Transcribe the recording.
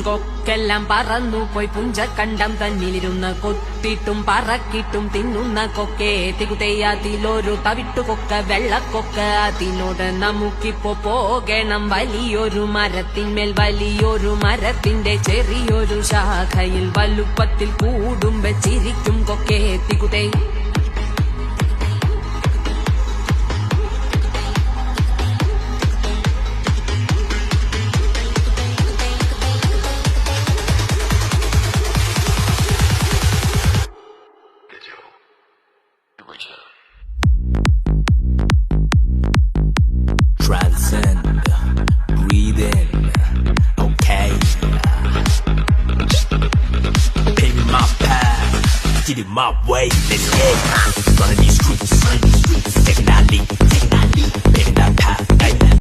കൊക്കെല്ലാം പറന്നു പോയി പുഞ്ചക്കണ്ടം തന്നിലിരുന്ന് കൊത്തിട്ടും പറക്കിട്ടും തിന്നുന്ന കൊക്കെ തികുതയ്യാതിലൊരു തവിട്ടുകൊക്ക വെള്ളക്കൊക്ക അതിനോട് നമുക്കിപ്പോ പോകണം വലിയൊരു മരത്തിന്മേൽ വലിയൊരു മരത്തിന്റെ ചെറിയൊരു ശാഖയിൽ വലുപ്പത്തിൽ കൂടും വെച്ചിരിക്കും കൊക്കെ തികുതേ Transcend, breathe in, okay. Paving my path, did it my way, let's get running these streets, taking that leap, paving that path, ay.